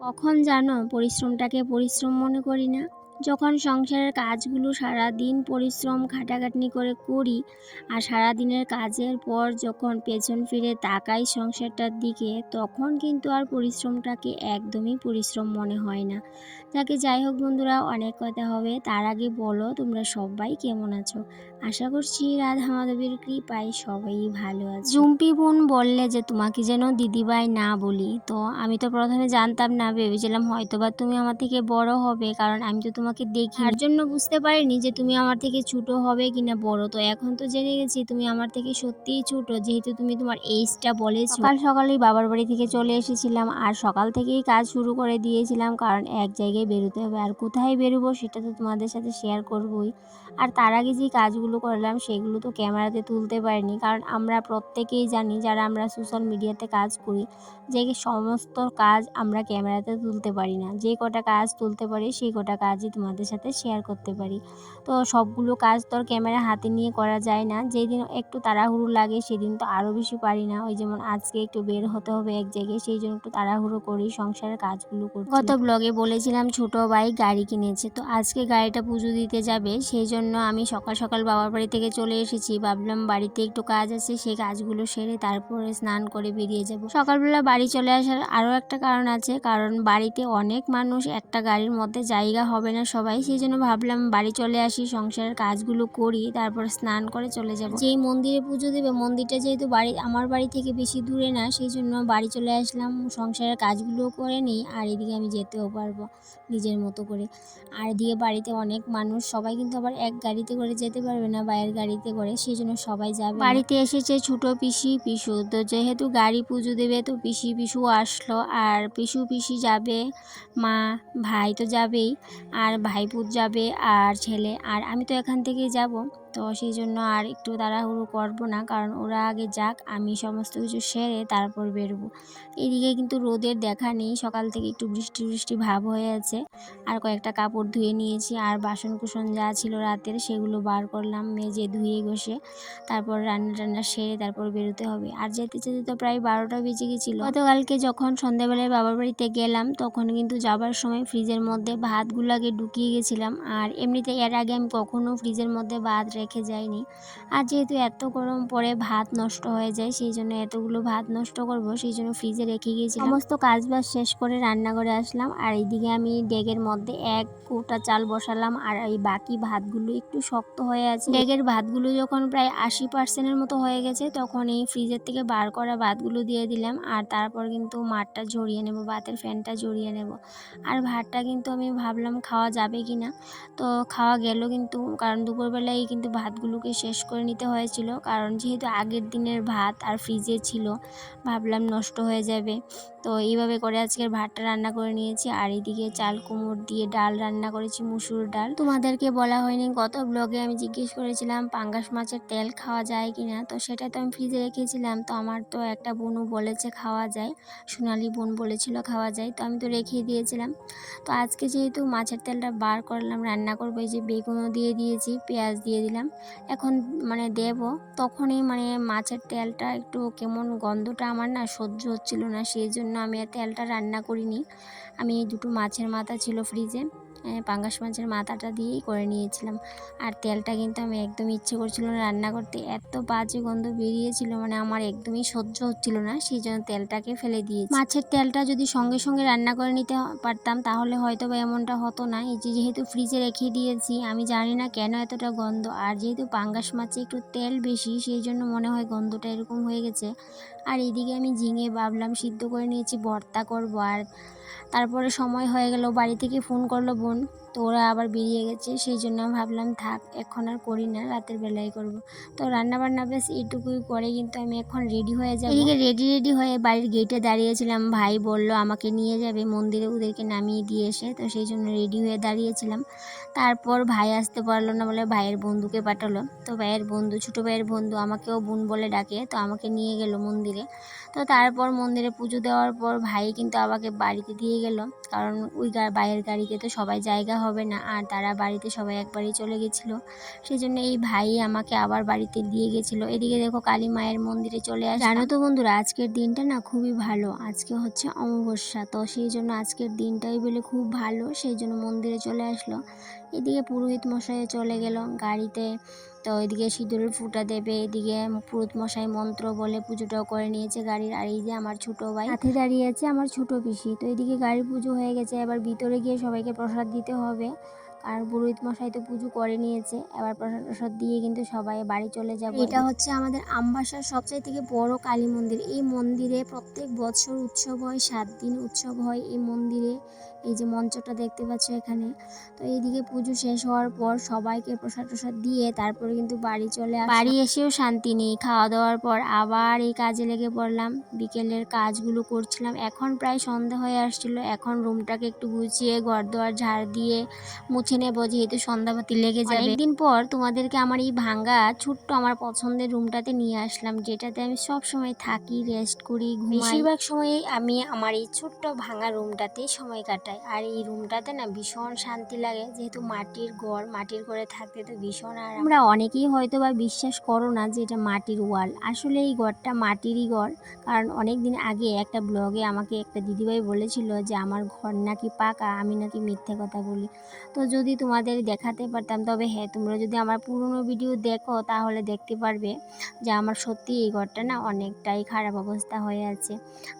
কখন জানো পরিশ্রমটাকে পরিশ্রম মনে করি না? যখন সংসারের কাজগুলো সারা দিন পরিশ্রম খাটাখাটনি করে করি, আর সারা দিনের কাজের পর যখন পেছন ফিরে তাকাই সংসারটার দিকে, তখন কিন্তু আর পরিশ্রমটাকে একদমই পরিশ্রম মনে হয় না। যাই হোক বন্ধুরা, অনেক কথা হবে, তার আগে বলো তোমরা সবাই কেমন আছো? আশা করছি রাধা মাধবের কৃপায় সবাই ভালো আছে। জুম্পি বোন বললে যে তোমাকে যেন দিদিভাই না বলি, তো আমি তো প্রথমে জানতাম না, ভেবেছিলাম হয়তোবা তুমি আমার থেকে বড় হবে, কারণ আমি তো তোমাকে দেখি, তার জন্য বুঝতে পারিনি যে তুমি আমার থেকে ছোট হবে কিনা বড়। তো এখন তো জেনে গেছি তুমি আমার থেকে সত্যিই ছোট, যেহেতু তুমি তোমার এইজটা বলেছো। সকাল সকালেই বাবার বাড়ি থেকে চলে এসেছিলাম, আর সকাল থেকেই কাজ শুরু করে দিয়েছিলাম, কারণ এক জায়গায় বেরোতে হবে, আর কোথায় বেরোবো সেটা তো তোমাদের সাথে শেয়ার করবোই। আর তার আগে যে কাজগুলো করলাম সেগুলো তো ক্যামেরাতে তুলতে পারিনি, কারণ আমরা প্রত্যেকেই জানি যারা আমরা সোশ্যাল মিডিয়াতে কাজ করি যে সমস্ত কাজ আমরা ক্যামেরাতে তুলতে পারি না। যে কটা কাজ তুলতে পারি সেই কটা কাজই তোমাদের সাথে শেয়ার করতে পারি। তো সবগুলো কাজ তো আর ক্যামেরা হাতে নিয়ে করা যায় না, যেদিন একটু তাড়াহুড়ো লাগে সেদিন তো আরও বেশি পারি না। ওই যেমন আজকে একটু বের হতে হবে এক জায়গায়, সেই জন্য একটু তাড়াহুড়ো করি সংসারের কাজগুলো করছি। গত ব্লগে বলেছিলাম ছোট ভাই গাড়ি কিনেছে, তো আজকে গাড়িটা পুজো দিতে যাবে, সেই জন্য আমি সকাল সকাল বাবার বাড়ি থেকে চলে এসেছি। ভাবলাম বাড়িতে একটু কাজ আছে, সেই কাজগুলো সেরে তারপরে স্নান করে বেরিয়ে যাব। সকালবেলা বাড়ি চলে আসার আরও একটা কারণ আছে, কারণ বাড়িতে অনেক মানুষ, একটা গাড়ির মধ্যে জায়গা হবে না সবাই, সেই জন্য ভাবলাম বাড়ি চলে আসি, সংসারের কাজগুলো করি, তারপর স্নান করে চলে যাব। যেই মন্দিরে পুজো দেবে, মন্দিরটা যেহেতু আমার বাড়ি থেকে বেশি দূরে না, সেই জন্য বাড়ি চলে আসলাম, সংসারের কাজগুলোও করে নিই, আর এদিকে আমি যেতেও পারবো নিজের মতো করে। আর এদিকে বাড়িতে অনেক মানুষ, সবাই কিন্তু আবার এক গাড়িতে করে যেতে পারবে না, বাইরের গাড়িতে করে, সেই জন্য সবাই যাবে। বাড়িতে এসেছে ছোট পিসি পিসু, তো যেহেতু গাড়ি পুজো দেবে তো পিসি পিসু আসলো, আর পিসি যাবে, মা ভাই তো যাবেই, আর ভাইপুত যাবে, আর ছেলে, আর আমি তো এখান থেকেই যাব। তো সেই জন্য আর একটু তাড়াহুড়ো করবো না, কারণ ওরা আগে যাক, আমি সমস্ত কিছু সেরে তারপর বেরোবো। এদিকে কিন্তু রোদের দেখা নেই, সকাল থেকে একটু বৃষ্টি বৃষ্টি ভাব হয়ে আছে। আর কয়েকটা কাপড় ধুয়ে নিয়েছি, আর বাসন কুসন যা ছিল রাতের সেগুলো বার করলাম, মেজে ধুয়ে ঘষে তারপর রান্না টান্না সেরে তারপর বেরোতে হবে। আর যেতে যেতে তো প্রায় 12টা বেজে গেছিলো। গতকালকে যখন সন্ধ্যাবেলায় বাবার বাড়িতে গেলাম, তখন কিন্তু যাবার সময় ফ্রিজের মধ্যে ভাতগুলো আগে ঢুকিয়ে গেছিলাম, আর এমনিতে এর আগে আমি কখনো ফ্রিজের মধ্যে ভাত রেখে যাইনি। আর যেহেতু এত গরম পড়ে ভাত নষ্ট হয়ে যায়, সেই জন্য এতগুলো ভাত নষ্ট করব, সেই জন্য ফ্রিজে রেখে গিয়েছিলাম। সমস্ত কাজ বাজ শেষ করে রান্নাঘরে আসলাম, আর এইদিকে আমি ডেগের মধ্যে এক কৌটা চাল বসালাম, আর এই বাকি ভাতগুলো একটু শক্ত হয়ে আছে। ডেগের ভাতগুলো যখন প্রায় 80%-এর মতো হয়ে গেছে, তখন এই ফ্রিজের থেকে বার করা ভাতগুলো দিয়ে দিলাম, আর তারপর কিন্তু মাঠটা ঝরিয়ে নেব, ভাতের ফ্যানটা ঝরিয়ে নেব। আর ভাতটা কিন্তু আমি ভাবলাম খাওয়া যাবে কি না, তো খাওয়া গেল কিন্তু, কারণ দুপুরবেলায় কিন্তু ভাতগুলোকে শেষ করে নিতে হয়েছিল, কারণ যেহেতু আগের দিনের ভাত আর ফ্রিজে ছিল, ভাবলাম নষ্ট হয়ে যাবে। তো এইভাবে করে আজকের ভাতটা রান্না করে নিয়েছি। আর এদিকে চাল কুমড় দিয়ে ডাল রান্না করেছি, মুসুর ডাল। তোমাদেরকে বলা হয়নি, গত ব্লগে আমি জিজ্ঞেস করেছিলাম পাঙ্গাস মাছের তেল খাওয়া যায় কিনা, তো সেটা তো আমি ফ্রিজে রেখেছিলাম, তো আমার তো একটা বোনও বলেছে খাওয়া যায়, সোনালি বোন বলেছিল খাওয়া যায়, তো আমি তো রেখে দিয়েছিলাম। তো আজকে যেহেতু মাছের তেলটা বার করলাম, রান্না করবো, এই যে বেগুনও দিয়ে দিয়েছি, পেঁয়াজ দিয়ে দিলাম, এখন দেব, তখনই মাছের তেলটা একটু কেমন গন্ধটা আমার না সহ্য হচ্ছিল না, সেই জন্য আমি আর তেলটা রান্না করিনি। আমি এই দুটো মাছের মাথা ছিল ফ্রিজে, পাঙ্গাস মাছের মাথাটা দিয়েই করে নিয়েছিলাম। আর তেলটা কিন্তু আমি একদম ইচ্ছে করছিল না রান্না করতে, এত বাজে গন্ধ বেরিয়েছিল, আমার একদমই সহ্য হচ্ছিল না, সেই জন্য তেলটাকে ফেলে দিয়েছি। মাছের তেলটা যদি সঙ্গে সঙ্গে রান্না করে নিতে পারতাম তাহলে হয়তো বা এমনটা হতো না। এই যে যেহেতু ফ্রিজে রেখে দিয়েছি, আমি জানি না কেন এতটা গন্ধ, আর যেহেতু পাঙ্গাস মাছে একটু তেল বেশি, সেই জন্য মনে হয় গন্ধটা এরকম হয়ে গেছে। আর এদিকে আমি ঝিঙে ভাবলাম সিদ্ধ করে নিয়েছি, ভর্তা করবো। আর তারপরে সময় হয়ে গেল, বাড়ি থেকে ফোন করলো বোন, তো ওরা আবার বেরিয়ে গেছে, সেই জন্য ভাবলাম থাক এখন আর করি না, রাতের বেলায় করব। তো রান্নাবান্না বেশ এইটুকুই করে কিন্তু আমি এখন রেডি হয়ে যাব। এদিকে রেডি হয়ে বাড়ির গেটে দাঁড়িয়েছিলাম, ভাই বলল আমাকে নিয়ে যাবে মন্দিরে, ওদেরকে নামিয়ে দিয়ে এসে, তো সেই জন্য রেডি হয়ে দাঁড়িয়েছিলাম। তারপর ভাই আসতে পারলো না বলে ভাইয়ের বন্ধুকে পাঠালো। তো ভাইয়ের বন্ধু, ছোটো ভাইয়ের বন্ধু, আমাকেও বোন বলে ডাকে, তো আমাকে নিয়ে গেল মন্দিরে। তো তারপর মন্দিরে পুজো দেওয়ার পর ভাই কিন্তু আমাকে বাড়িতে দিয়ে গেল, কারণ ওই ভাইয়ের গাড়িতে তো সবাই জায়গা হবে না, আর তারা বাড়িতে সবাই একবারই চলে গেছিলো। সেই জন্য এই ভাই আমাকে আবার বাড়িতে দিয়ে গেছিলো। এদিকে দেখো কালী মায়ের মন্দিরে চলে আসলাম। জানো তো বন্ধুরা, আজকের দিনটা না খুবই ভালো, আজকে হচ্ছে অমাবস্যা, তো সেই জন্য আজকের দিনটাই বলে খুব ভালো, সেই জন্য মন্দিরে চলে আসলো। এদিকে পুরোহিত মশাই চলে গেল গাড়িতে, তো এদিকে সিঁদুরের ফুটা দেবে, এদিকে পুরোহিত মশাই মন্ত্র বলে পুজোটাও করে নিয়েছে গাড়ির। আর এই যে আমার ছোট ভাই সাথে দাঁড়িয়ে আছে, আমার ছোট পিসি। তো এদিকে গাড়ির পুজো হয়ে গেছে, এবার ভিতরে গিয়ে সবাইকে প্রসাদ দিতে হবে। আর পুরোহিত মশাই তো পুজো করে নিয়েছে, এবার প্রসাদ প্রসাদ দিয়ে কিন্তু সবাই বাড়ি চলে যাবে। এটা হচ্ছে আমাদের আমবাসার সবচেয়ে থেকে বড় কালী মন্দির। এই মন্দিরে প্রত্যেক বছর উৎসব হয়, 7 দিন উৎসব হয় এই মন্দিরে। এই যে মঞ্চটা দেখতে পাচ্ছ এখানে। তো এইদিকে পুজো শেষ হওয়ার পর সবাইকে প্রসাদ প্রসাদ দিয়ে তারপরে কিন্তু বাড়ি চলে আসলাম। বাড়ি এসেও শান্তি নেই, খাওয়া দাওয়ার পর আবার এই কাজে লেগে পড়লাম। বিকেলের কাজগুলো করছিলাম, এখন প্রায় সন্ধ্যা হয়ে আসছিল। এখন রুমটাকে একটু গুছিয়ে ঘর দোয়ার ঝাড় দিয়ে মুছে নেবো, যেহেতু সন্ধ্যাবাতি লেগে যাবে। অনেকদিন পর তোমাদেরকে আমার এই ভাঙ্গা ছোট্ট আমার পছন্দের রুমটাতে নিয়ে আসলাম, যেটাতে আমি সব সময় থাকি, রেস্ট করি, ঘুমাই। বেশিরভাগ সময়ই আমি আমার এই ছোট্ট ভাঙা রুমটাতেই সময় কাটাই। আর এই রুমটাতে না ভীষণ শান্তি লাগে, যেহেতু মাটির ঘর, মাটির ঘরে থাকতে তো ভীষণ আরাম। আমরা অনেকেই হয়তো বা বিশ্বাস করো না যে এটা মাটির ওয়াল, আসলে এই ঘরটা মাটিরই ঘর। কারণ অনেক দিন আগে একটা ব্লগে আমাকে একটা দিদিভাই বলেছিল যে আমার ঘর নাকি পাকা, আমি নাকি মিথ্যে কথা বলি। তো যদি তোমাদের দেখাতে পারতাম, তবে হ্যাঁ, তোমরা যদি আমার পুরনো ভিডিও দেখো তাহলে দেখতে পারবে যে আমার সত্যি এই ঘরটা না অনেকটাই খারাপ অবস্থা হয়ে আছে।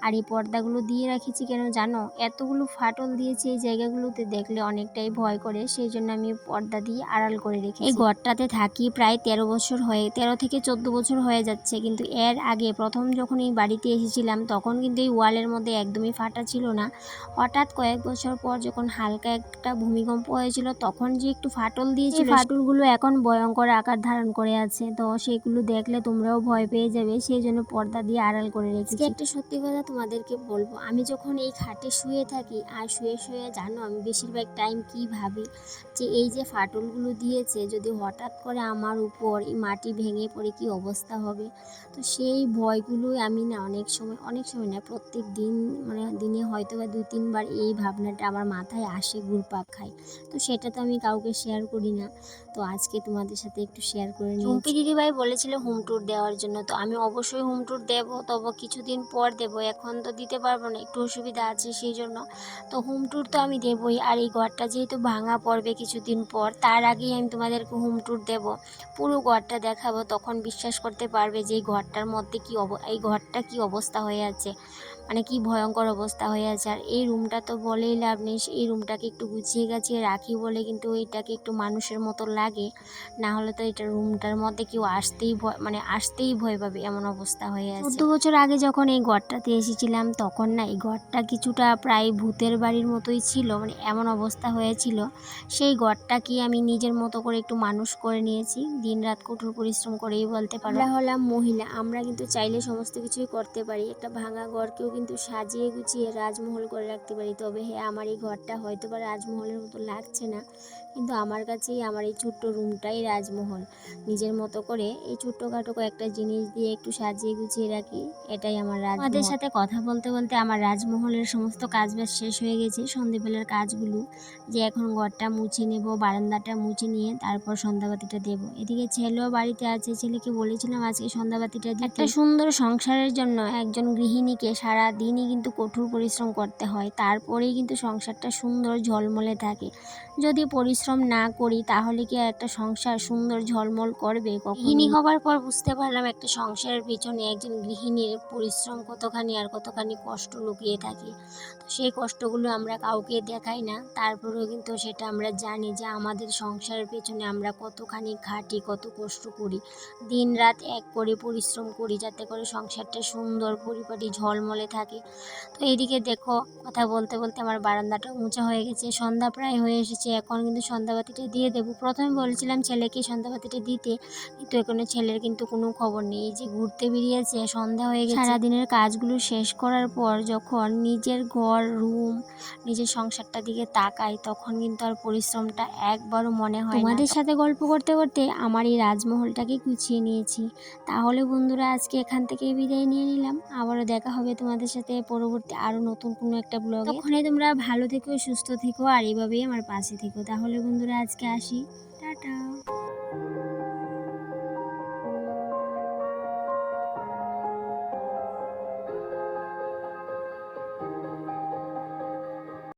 আর এই পর্দাগুলো দিয়ে রাখেছি কেন জানো? এতগুলো ফাটল দিয়েছি এই জায়গাগুলোতে, দেখলে অনেকটাই ভয় করে, সেই জন্য আমি পর্দা দিয়ে আড়াল করে রেখেছি। এই ঘরটাতে থাকি প্রায় 13 বছর হয়ে, 13 থেকে 14 বছর হয়ে যাচ্ছে। কিন্তু এর আগে প্রথম যখন এই বাড়িতে এসেছিলাম তখন কিন্তু এই ওয়ালের মধ্যে একদমই ফাটা ছিল না। হঠাৎ কয়েক বছর পর যখন হালকা একটা ভূমিকম্প হয়েছিল তখন যে একটু ফাটল দিয়েছিল, ফাটলগুলো এখন ভয়ঙ্কর আকার ধারণ করে আছে। তো সেগুলো দেখলে তোমরাও ভয় পেয়ে যাবে, সেই জন্য পর্দা দিয়ে আড়াল করে রেখেছি। একটা সত্যি কথা তোমাদেরকে বলবো, আমি যখন এই খাটে শুয়ে থাকি আর শুয়ে শুয়ে জানো আমি বেশিরভাগ টাইম কি ভাবি, যে এই যে ফাটলগুলো দিয়েছে যদি হঠাৎ করে আমার উপর এই মাটি ভেঙে পড়ে কি অবস্থা হবে। তো সেই ভয়গুলোই আমি না অনেক সময় না, প্রত্যেক দিন মানে দিনে হয়তো বা 2-3 বার এই ভাবনাটা আমার মাথায় আসে, ঘুরপাক খায়। তো সেটা তো আমি কাউকে শেয়ার করি না, তো আজকে তোমাদের সাথে একটু শেয়ার করে নিই। চুম্পি দিদিভাই বলেছিল হোম ট্যুর দেওয়ার জন্য, তো আমি অবশ্যই হোম ট্যুর দেবো, তবে কিছুদিন পর দেবো, এখন তো দিতে পারবো না, একটু অসুবিধা আছে সেই জন্য। তো হোম ট্যুর তো আমি দেবই। আর এই ঘরটা যেহেতু ভাঙা পড়বে কিছুদিন পর, তার আগেই আমি তোমাদেরকে হোম ট্যুর দেবো, পুরো ঘরটা দেখাবো, তখন বিশ্বাস করতে পারবে যে এই ঘরটার মধ্যে এই ঘরটা কি অবস্থা হয়ে আছে, মানে কি ভয়ঙ্কর অবস্থা হয়ে আছে। আর এই রুমটা তো বলেই লাভ নেই, এই রুমটাকে একটু গুছিয়ে গাছিয়ে রাখি বলে কিন্তু এইটাকে একটু মানুষের মতো লাগে, না হলে তো এটা রুমটার মধ্যে কেউ আসতেই ভয় পাবে, এমন অবস্থা হয়ে আছে। 14 বছর আগে যখন এই ঘরটাতে এসেছিলাম তখন না এই ঘরটা কিছুটা প্রায় ভূতের বাড়ির মতোই ছিল, মানে এমন অবস্থা হয়েছিল। সেই ঘরটাকে আমি নিজের মতো করে একটু মানুষ করে নিয়েছি, দিনরাত কঠোর পরিশ্রম করেই বলতে পারো। আমরা হলাম মহিলা, আমরা কিন্তু চাইলে সমস্ত কিছুই করতে পারি, একটা ভাঙা ঘরকেও কিন্তু সাজিয়ে গুছিয়ে রাজমহল করে রাখতে পারি। তবে হ্যাঁ, আমার এই ঘরটা হয়তো বা রাজমহলের মতো লাগছে না, কিন্তু আমার কাছেই আমার এই ছোট্ট রুমটাই রাজমহল। নিজের মতো করে এই ছোট্টখাটো কয়েকটা জিনিস দিয়ে একটু সাজিয়ে গুছিয়ে রাখি, এটাই আমার রাজমহল। আমাদের সাথে কথা বলতে বলতে আমার রাজমহলের সমস্ত কাজবাজ শেষ হয়ে গেছে, সন্ধেবেলার কাজগুলো, যে এখন ঘরটা মুছে নেব, বারান্দাটা মুছে নিয়ে তারপর সন্ধ্যাবাতিটা দেব। এদিকে ছেলেও বাড়িতে আছে, ছেলেকে বলেছিলাম আজকে সন্ধ্যাবাতিটা দিতে। একটা সুন্দর সংসারের জন্য একজন গৃহিণীকে সারা দিনই কিন্তু কঠোর পরিশ্রম করতে হয়, তারপরেই কিন্তু সংসারটা সুন্দর ঝলমলে থাকে। যদি পরিশ্রম না করি তাহলে কি আর একটা সংসার সুন্দর ঝলমল করবে? গৃহিণী হবার পর বুঝতে পারলাম একটা সংসারের পিছনে একজন গৃহিণীর পরিশ্রম কতখানি আর কতখানি কষ্ট লুকিয়ে থাকে। তো সেই কষ্টগুলো আমরা কাউকে দেখাই না, তারপরেও কিন্তু সেটা আমরা জানি যে আমাদের সংসারের পেছনে আমরা কতখানি খাটি, কত কষ্ট করি, দিন রাত এক করে পরিশ্রম করি যাতে করে সংসারটা সুন্দর পরিপাটি ঝলমলে থাকে। তো এইদিকে দেখো কথা বলতে বলতে আমার বারান্দাটাও মোছা হয়ে গেছে, সন্ধ্যা প্রায় হয়ে এসেছে, এখন কিন্তু সন্ধ্যাবাতিটা দিয়ে দেবো। প্রথমে বলেছিলাম ছেলেকে সন্ধ্যাবাতিটা দিতে, কিন্তু এখনো ছেলের কিন্তু কোনো খবর নেই। এই যে ঘুরতে বেরিয়েছে, সন্ধ্যা হয়ে গেছে। সারাদিনের কাজগুলো শেষ করার পর যখন নিজের ঘর, রুম, নিজের সংসারটার দিকে তাকাই, তখন কিন্তু আর পরিশ্রমটা একবারও মনে হয় না। তোমাদের সাথে গল্প করতে করতে আমার এই রাজমহলটাকে গুছিয়ে নিয়েছি। তাহলে বন্ধুরা, আজকে এখান থেকেই বিদায় নিয়ে নিলাম। আবারও দেখা হবে তোমাদের সাথে পরবর্তী আরও নতুন কোনো একটা ব্লগে। তখনই তোমরা ভালো থেকো, সুস্থ থেকো, আর এভাবেই আমার পাশে থেকো। তাহলে বন্ধুরা, আজকে আসি। টাটা।